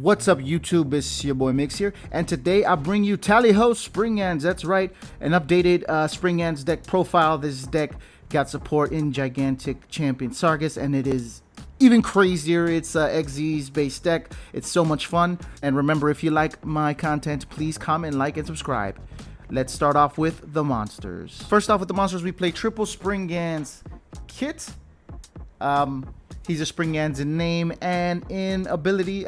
What's up, YouTube? It's your boy Migz here, and today I bring you Tally host Springans. That's right, an updated Springans deck profile. This deck got support in Gigantic Champion Sargus, and it is even crazier. It's XZ's based deck. It's so much fun. And remember, if you like my content, please comment, like, and subscribe. Let's start off with the monsters. First off with the monsters, we play triple Springans kit. He's a Springans in name and in ability.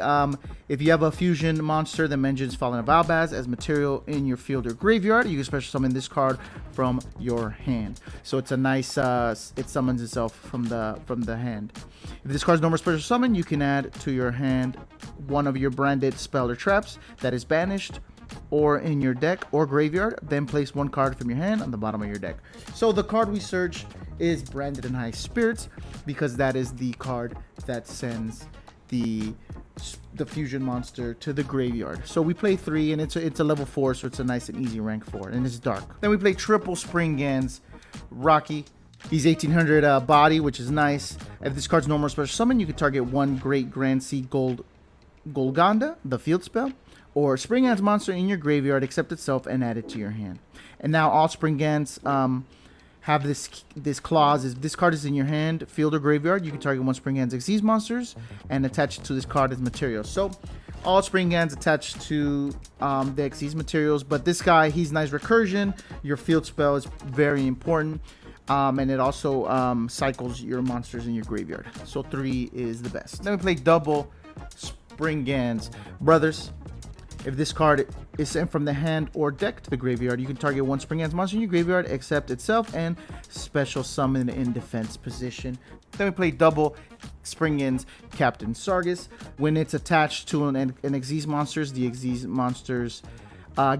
If you have a fusion monster that mentions Fallen of Albaz as material in your field or graveyard, you can special summon this card from your hand. So it's a nice, it summons itself from the hand. If this card's no more special summon, you can add to your hand one of your branded spell or traps that is banished or in your deck or graveyard, then place one card from your hand on the bottom of your deck. So the card we search is Branded in High Spirits, because that is the card that sends the fusion monster to the graveyard. So we play 3, and it's a level 4, so it's a nice and easy rank 4, and it's dark. Then we play triple Springans Rocky. He's 1800 body, which is nice. If this card's no more special summon, you can target one Great Grand Sea Golgonda, the field spell, or Springans monster in your graveyard, except itself, and add it to your hand. And now all Springans have this clause: if this card is in your hand, field or graveyard, you can target one Springans XYZ monsters and attach it to this card as material. So all Springans attached to the XYZ materials, but this guy, he's nice recursion. Your field spell is very important, and it also cycles your monsters in your graveyard. So 3 is the best. Then we play double Springans Brothers. If this card is sent from the hand or deck to the graveyard, you can target one Springans monster in your graveyard, except itself, and special summon in defense position. Then we play double Springans Captain Sargus. When it's attached to an XYZ monsters, the XYZ monsters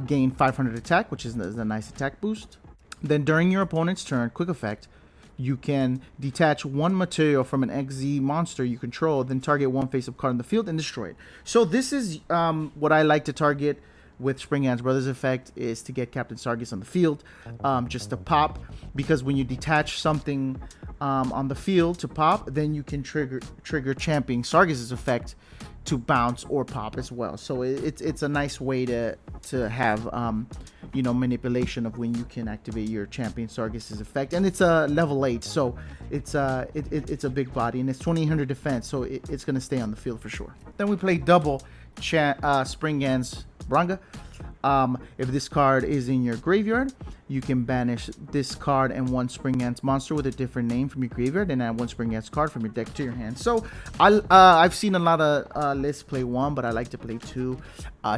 gain 500 attack, which is a nice attack boost. Then during your opponent's turn, quick effect, you can detach one material from an XZ monster you control, then target one face-up card in the field and destroy it. So this is what I like to target with Springans Brothers effect, is to get Captain Sargus on the field, just to pop, because when you detach something on the field to pop, then you can trigger Champion Sargus's effect to bounce or pop as well. So it's a nice way to have you know, manipulation of when you can activate your Champion Sargus's effect. And it's a level 8, so it's a big body, and it's 2800 defense, so it's gonna stay on the field for sure. Then we play double Springans Branga. If this card is in your graveyard, you can banish this card and one Springans monster with a different name from your graveyard, and add one Springans card from your deck to your hand. So I've seen a lot of lists play 1, but I like to play 2,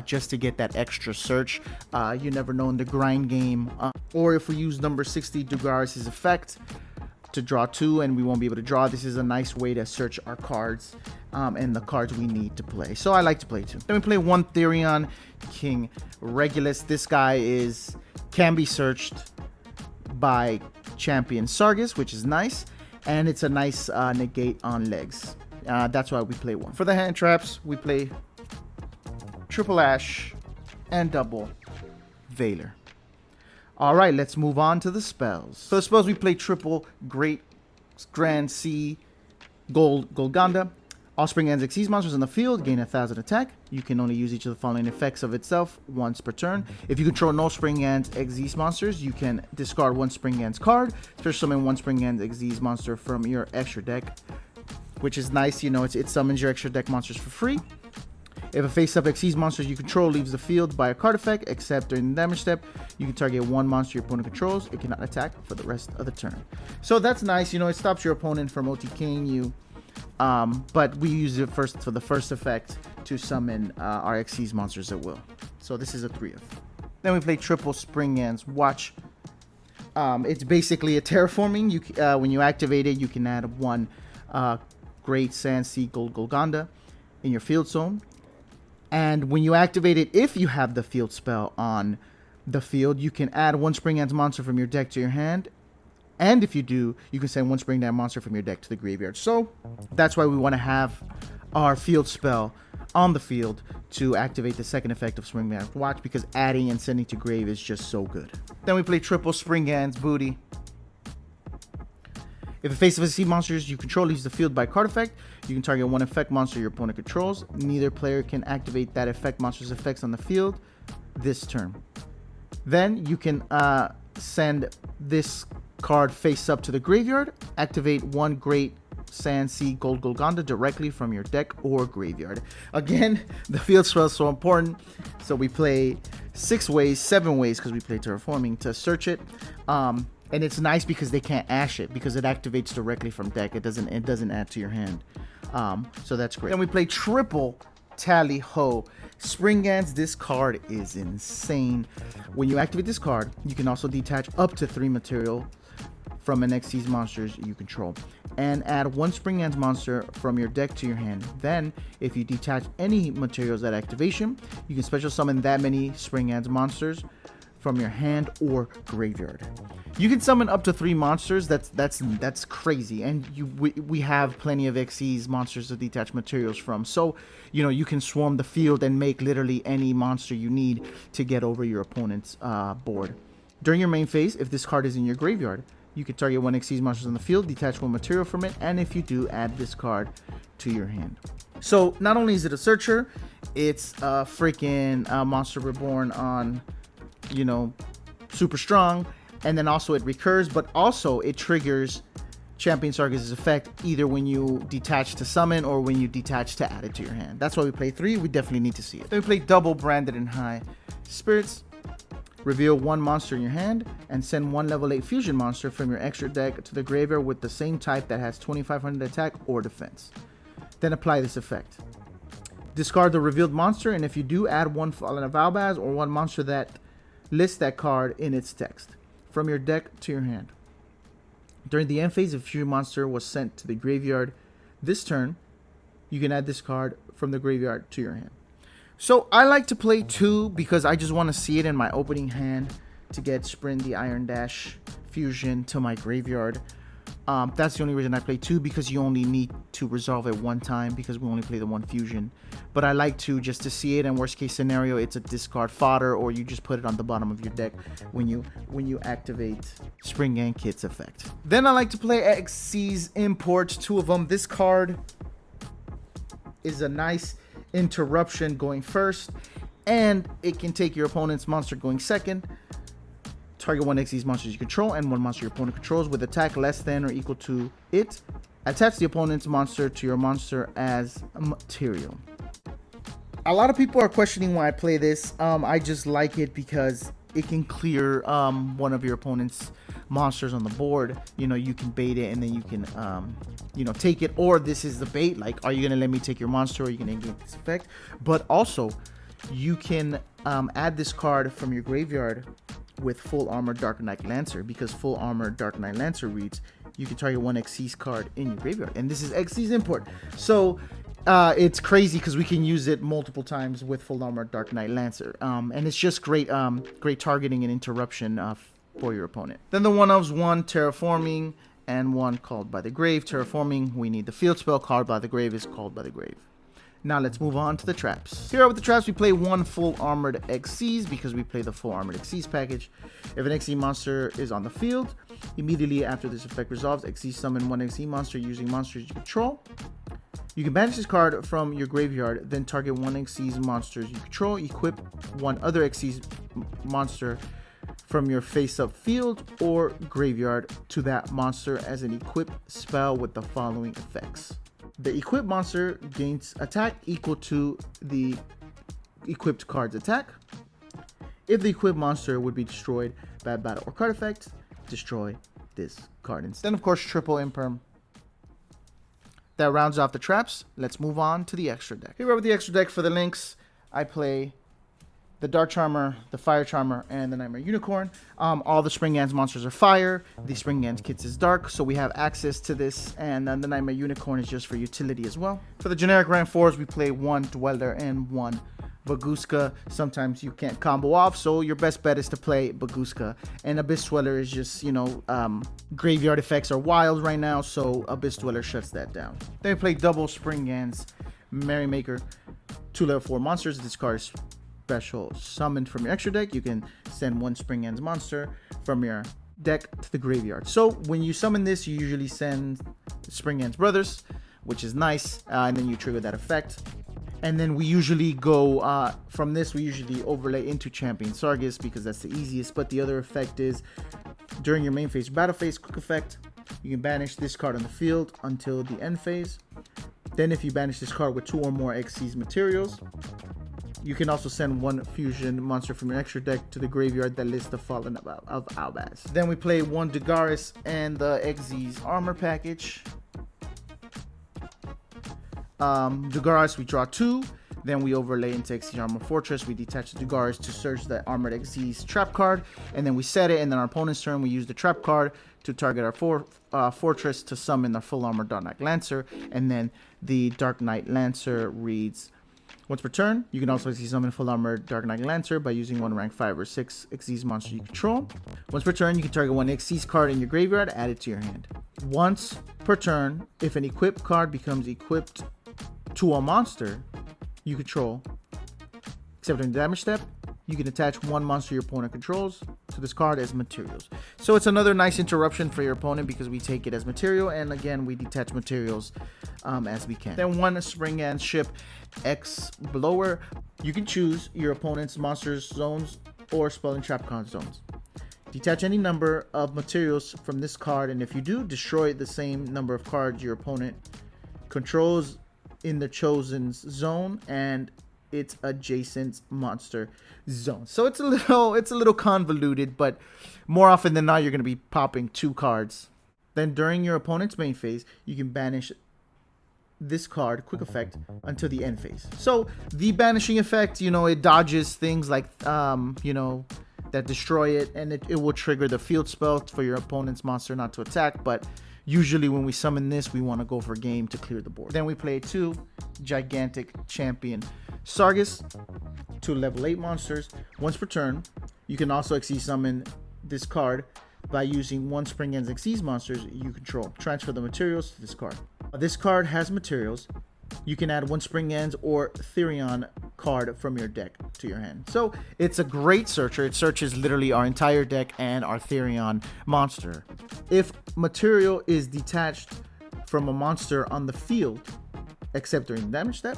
just to get that extra search. You never know in the grind game, or if we use number 60 Dugaris' effect to draw 2 and we won't be able to draw, this is a nice way to search our cards and the cards we need to play. So I like to play 2. Then we play one Therion King Regulus. This guy can be searched by Champion Sargus, which is nice, and it's a nice negate on legs. That's why we play 1. For the hand traps, we play triple Ash and double Veiler. All right, let's move on to the spells. For the spells, we play triple Great Grand Sea Golgonda. All Springans XYZ monsters in the field gain 1000 attack. You can only use each of the following effects of itself once per turn. If you control no Springans XYZ monsters, you can discard one Springans card, special summon one Springans XYZ monster from your extra deck, which is nice. You know, it summons your extra deck monsters for free. If a face-up XYZ monster you control leaves the field by a card effect, except during the damage step, you can target one monster your opponent controls. It cannot attack for the rest of the turn. So that's nice. You know, it stops your opponent from OTKing you. But we use it first for the first effect to summon our XYZ monsters at will. So this is a 3-of. Then we play triple Springans Watch. It's basically a terraforming. When you activate it, you can add one Great Sand Sea Golgonda in your field zone. And when you activate it, if you have the field spell on the field, you can add one Springans monster from your deck to your hand. And if you do, you can send one Springans monster from your deck to the graveyard. So that's why we want to have our field spell on the field to activate the second effect of Springans Watch, because adding and sending to grave is just so good. Then we play triple Springans Booty. If a face of XC monsters you control leaves the field by card effect, you can target one effect monster your opponent controls. Neither player can activate that effect monster's effects on the field this turn. Then you can send this card face up to the graveyard. Activate one Great Sand Sea Gold Golgonda directly from your deck or graveyard. Again, the field spell is so important. So we play 7 ways because we play Terraforming to search it. And it's nice because they can't ash it because it activates directly from deck. It doesn't add to your hand. So that's great. Then we play triple Tally Ho. Springans, this card is insane. When you activate this card, you can also detach up to 3 material from an XC's monsters you control and add 1 Springans monster from your deck to your hand. Then, if you detach any materials at activation, you can special summon that many Springans monsters from your hand or graveyard. You can summon up to 3 monsters. That's crazy, and we have plenty of XC's monsters to detach materials from. So, you can swarm the field and make literally any monster you need to get over your opponent's board. During your main phase, if this card is in your graveyard, you can target 1 XC's monsters on the field, detach 1 material from it, and if you do, add this card to your hand. So not only is it a searcher, it's a freaking monster reborn on, super strong, and then also it recurs, but also it triggers Champion Sargus' effect either when you detach to summon or when you detach to add it to your hand. That's why we play 3. We definitely need to see it. Then we play double Branded and High Spirits. Reveal 1 monster in your hand and send 1 level 8 fusion monster from your extra deck to the graveyard with the same type that has 2500 attack or defense. Then apply this effect. Discard the revealed monster, and if you do, add 1 Fallen of Albaz or 1 monster that lists that card in its text from your deck to your hand. During the end phase, if a fusion monster was sent to the graveyard this turn, you can add this card from the graveyard to your hand. So I like to play 2 because I just want to see it in my opening hand to get Sprint the Iron Dash fusion to my graveyard. That's the only reason I play 2, because you only need to resolve it 1 time because we only play the 1 fusion. But I like 2 just to see it, and worst case scenario, it's a discard fodder, or you just put it on the bottom of your deck when you activate Springan Kit's effect. Then I like to play XC's Import, 2 of them. This card is a nice interruption going first, and it can take your opponent's monster going second. Target 1 XC's monsters you control and 1 monster your opponent controls with attack less than or equal to it. Attach the opponent's monster to your monster as material. A lot of people are questioning why I play this. I just like it because it can clear one of your opponent's monsters on the board. You can bait it and then you can take it, or this is the bait, like, are you gonna let me take your monster, or are you gonna get this effect? But also you can add this card from your graveyard with Full Armor Dark Knight Lancer, because Full Armor Dark Knight Lancer reads you can target 1 XC's card in your graveyard, and this is XC's Import. So it's crazy because we can use it multiple times with Full Armor Dark Knight Lancer, and it's just great targeting and interruption for your opponent. Then the 1-ofs, 1 Terraforming and 1 Called by the Grave. Terraforming, we need the field spell. Called by the Grave is Called by the Grave. Now let's move on to the traps. Here with the traps, we play 1 Full Armored XC's because we play the Full Armored XC's package. If an XC monster is on the field, immediately after this effect resolves, XC summon 1 XC monster using monsters you control. You can banish this card from your graveyard, then target 1 XC's monsters you control. Equip 1 other XC's monster from your face-up field or graveyard to that monster as an equip spell with the following effects. The equipped monster gains attack equal to the equipped card's attack. If the equipped monster would be destroyed by a battle or card effect, destroy this card instead. Then, of course, triple Imperm. That rounds off the traps. Let's move on to the extra deck. Here with the extra deck for the links, I play the Dark Charmer, the Fire Charmer, and the Nightmare Unicorn. All the Springans monsters are fire. The Springans kits is dark, so we have access to this, and then the Nightmare Unicorn is just for utility as well. For the generic rank 4s, we play 1 Dweller and 1 Baguska. Sometimes you can't combo off, so your best bet is to play Baguska. And Abyss Dweller is just, graveyard effects are wild right now, so Abyss Dweller shuts that down. Then we play double Springans Merrymaker. 2 level 4 monsters. This card is special summoned from your extra deck. You can send 1 Springans monster from your deck to the graveyard. So when you summon this, you usually send Springans Brothers, which is nice, and then you trigger that effect. And then we usually go from this, we usually overlay into Champion Sargus because that's the easiest. But the other effect is during your main phase, battle phase, quick effect, you can banish this card on the field until the end phase. Then if you banish this card with 2 or more Xyz materials, you can also send 1 fusion monster from your extra deck to the graveyard that lists the Fallen of Albaz. Then we play 1 Dugaris and the Xyz armor package. Dugaris, we draw 2. Then we overlay into Xyz Armor Fortress. We detach the Dugaris to search the Armored Xyz trap card. And then we set it. And then our opponent's turn, we use the trap card to target our fortress to summon our full armor Dark Knight Lancer. And then the Dark Knight Lancer reads, once per turn, you can also summon full armor Dark Knight Lancer by using 1 rank 5 or 6 Xyz monster you control. Once per turn, you can target 1 Xyz card in your graveyard, add it to your hand. Once per turn, if an equipped card becomes equipped to a monster you control, except in the damage step, you can attach 1 monster your opponent controls to this card as materials. So it's another nice interruption for your opponent because we take it as material, and again we detach materials as we can. Then 1 Springans ship X Blower. You can choose your opponent's monsters zones or spell and trap card zones. Detach any number of materials from this card, and if you do, destroy the same number of cards your opponent controls in the chosen zone and its adjacent monster zone. So it's a little convoluted, but more often than not you're going to be popping 2 cards. Then during your opponent's main phase, you can banish this card, quick effect, until the end phase. So the banishing effect, you know, it dodges things like that destroy it, and it will trigger the field spell for your opponent's monster not to attack. But usually when we summon this, we want to go for game to clear the board. Then we play 2 gigantic champion Sargus, 2 level 8 monsters. Once per turn, you can also Xyz summon this card by using 1 Springans Xyz monsters you control. Transfer the materials to this card. This card has materials. You can add 1 Springans or Therion card from your deck to your hand. So it's a great searcher. It searches literally our entire deck and our Therion monster. If material is detached from a monster on the field, except during the damage step,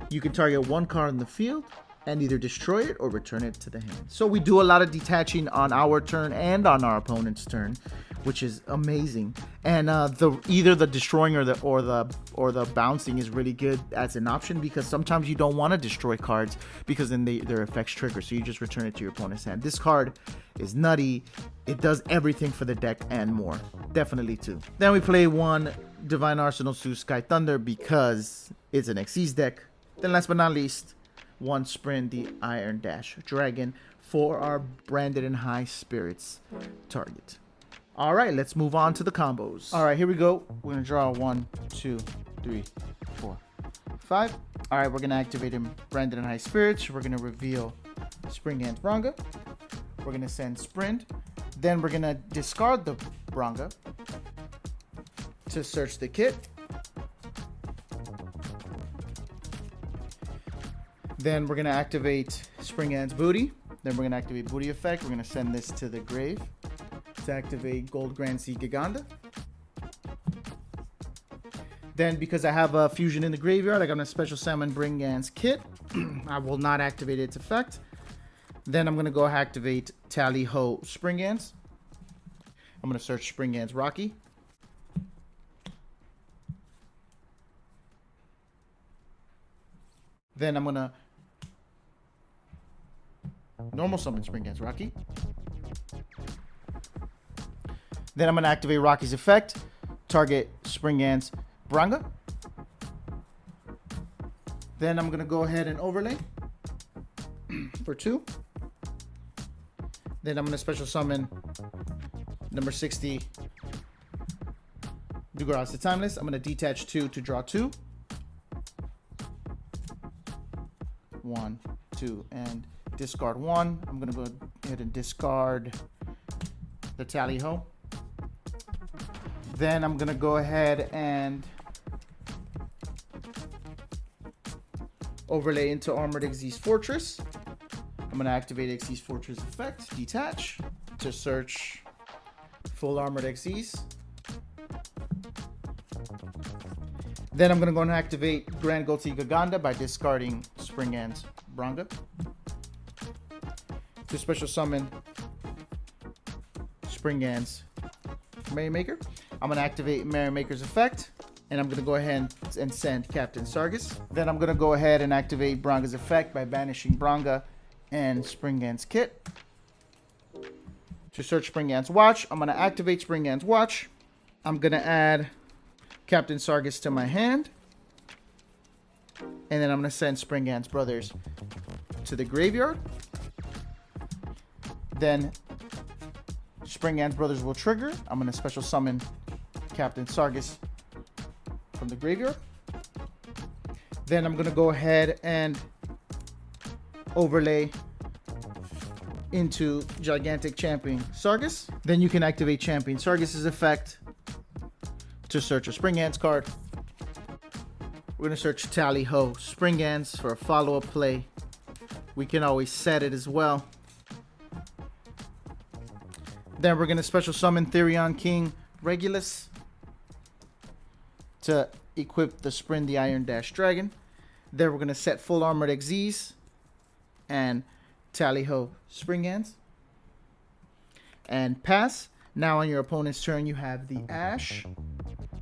you can target 1 card in the field and either destroy it or return it to the hand. So we do a lot of detaching on our turn and on our opponent's turn, which is amazing. And either the destroying or the bouncing is really good as an option, because sometimes you don't want to destroy cards because then their effects trigger, so you just return it to your opponent's hand. This card is nutty. It does everything for the deck and more. Definitely 2. Then we play 1 Divine Arsenal to Sky Thunder because it's an Xyz deck. Then last but not least, 1 Sprint the Iron Dash Dragon for our Branded and High Spirits target. Alright, let's move on to the combos. Alright, here we go. We're going to draw 1, 2, 3, 4, 5. Alright, we're going to activate him Branded and High Spirits. We're going to reveal Springans Branga. We're going to send Sprint. Then we're going to discard the Branga to search the kit. Then we're going to activate Springans Booty. Then we're going to activate Booty Effect. We're going to send this to the grave to activate Gold Grand Sea Giganda. Then, because I have a fusion in the graveyard, I'm going to special summon Springans Kit. I will not activate its effect. Then I'm going to go activate Tally Ho Springans. I'm going to search Springans Rocky. Then I'm going to normal summon Springans Rocky. Then I'm going to activate Rocky's effect. Target Springans Branga. Then I'm going to go ahead and overlay for 2. Then I'm going to special summon number 60 Dugaras the Timeless. I'm going to detach 2 to draw 2. 1, 2, and discard 1. I'm going to go ahead and discard the Tally Ho. Then I'm going to go ahead and overlay into Armored Xyz Fortress. I'm going to activate Xyz Fortress effect, detach, to search full armored XEs. Then I'm going to go and activate Grand Goatee Gaganda by discarding Springans Bronga. To special summon Springans Merrymaker. I'm going to activate Merrymaker's effect. And I'm going to go ahead and send Captain Sargus. Then I'm going to go ahead and activate Bronga's effect by banishing Bronga and Springans Kit. To search Springans Watch, I'm going to activate Springans Watch. I'm going to add Captain Sargus to my hand. And then I'm going to send Springans Brothers to the graveyard. Then Springans Brothers will trigger. I'm going to special summon Captain Sargus from the graveyard. Then I'm going to go ahead and overlay into Gigantic Champion Sargus. Then you can activate Champion Sargus's effect to search a Springans card. We're going to search Tally Ho Springans for a follow-up play. We can always set it as well. Then we're going to special summon Therion King Regulus to equip the Sprint the Iron Dash Dragon. Then we're going to set full armored XZs and Tally Ho Springans. And pass. Now on your opponent's turn, you have the Ash.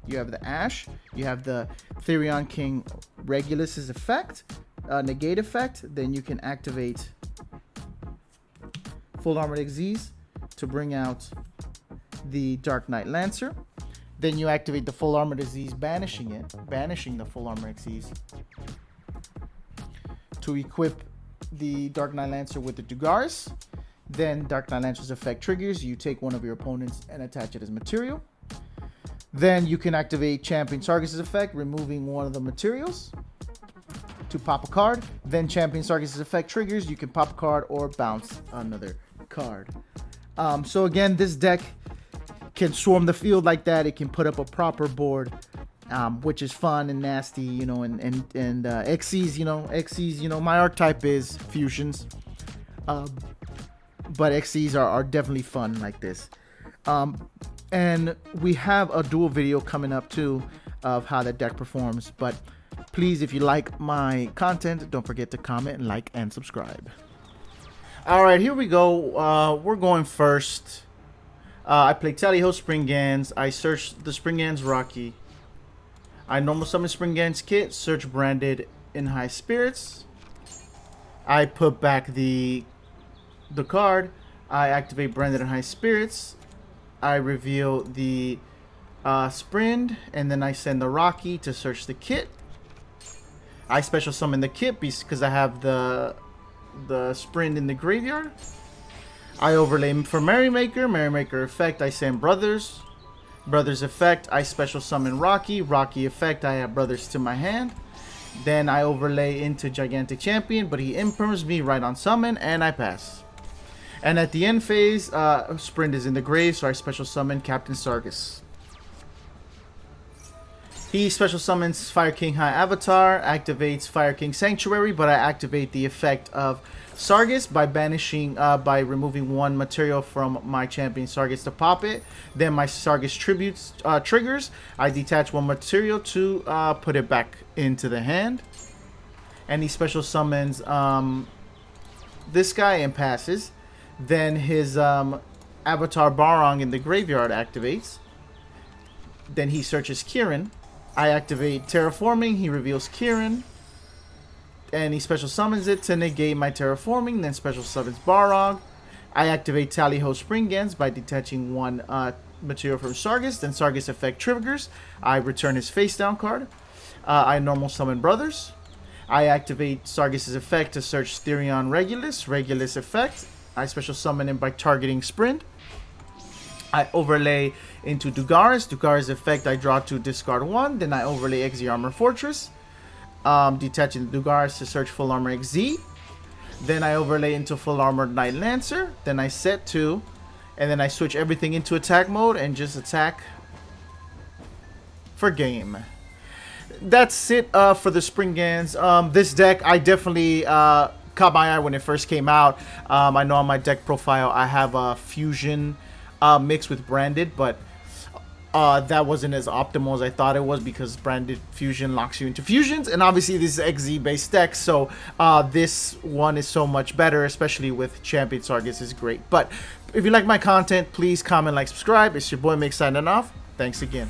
You have the Ash. You have the Therion King Regulus's effect, negate effect. Then you can activate full armored XZs to bring out the Dark Knight Lancer. Then you activate the full armored XZs, banishing the full armor XZs to equip the Dark Knight Lancer with the Dugaris. Then Dark Knight Lancer's effect triggers. You take one of your opponents and attach it as material. Then you can activate Champion Sargus's effect, removing one of the materials to pop a card. Then Champion Sargus's effect triggers. You can pop a card or bounce another card. So again, this deck can swarm the field like that. It can put up a proper board, which is fun and nasty, you know, and XCs, you know, my archetype is fusions. But XCs are definitely fun like this. And we have a duel video coming up too of how that deck performs. But please, if you like my content, don't forget to comment, like, and subscribe. All right, here we go. We're going first. I play Tally Ho Springans. I search the Springans Rocky. I normal summon Springans Kit. Search Branded in High Spirits. I put back the card. I activate Branded in High Spirits. I reveal the Sprint, and then I send the Rocky to search the kit. I special summon the kit because I have the Sprint in the graveyard. I overlay for Merrymaker. Merrymaker effect, I send Brothers. Brothers effect, I special summon Rocky. Rocky effect, I have Brothers to my hand. Then I overlay into Gigantic Champion, but he imperms me right on summon, and I pass. And at the end phase, Sprint is in the grave, so I special summon Captain Sargus. He special summons Fire King High Avatar, activates Fire King Sanctuary, but I activate the effect of Sargus by banishing, by removing one material from my champion Sargus to pop it. Then my Sargus tributes triggers. I detach one material to put it back into the hand, and he special summons this guy and passes. Then his Avatar Barong in the graveyard activates. Then he searches Kieran. I activate Terraforming. He reveals Kieran. And he special summons it to negate my Terraforming. Then special summons Barong. I activate Tally Ho Springans by detaching one material from Sargus. Then Sargus effect triggers. I return his face down card. I normal summon Brothers. I activate Sargus's effect to search Therion Regulus. Regulus effect. I special summon him by targeting Sprint. I overlay into Dugaris. Dugaris effect, I draw 2, discard 1. Then I overlay XZ Armor Fortress. Detaching the Dugaris to search Full Armor XZ. Then I overlay into Full Armored Knight Lancer. Then I set 2. And then I switch everything into attack mode and just attack for game. That's it for the Springans. This deck, I definitely caught my eye when it first came out. I know on my deck profile I have a fusion mixed with branded, but that wasn't as optimal as I thought it was because branded fusion locks you into fusions, and obviously this is XZ based deck, so this one is so much better, especially with Champion Sargus is great. But if you like my content, please comment, like, subscribe. It's your boy Migz signing off. Thanks again.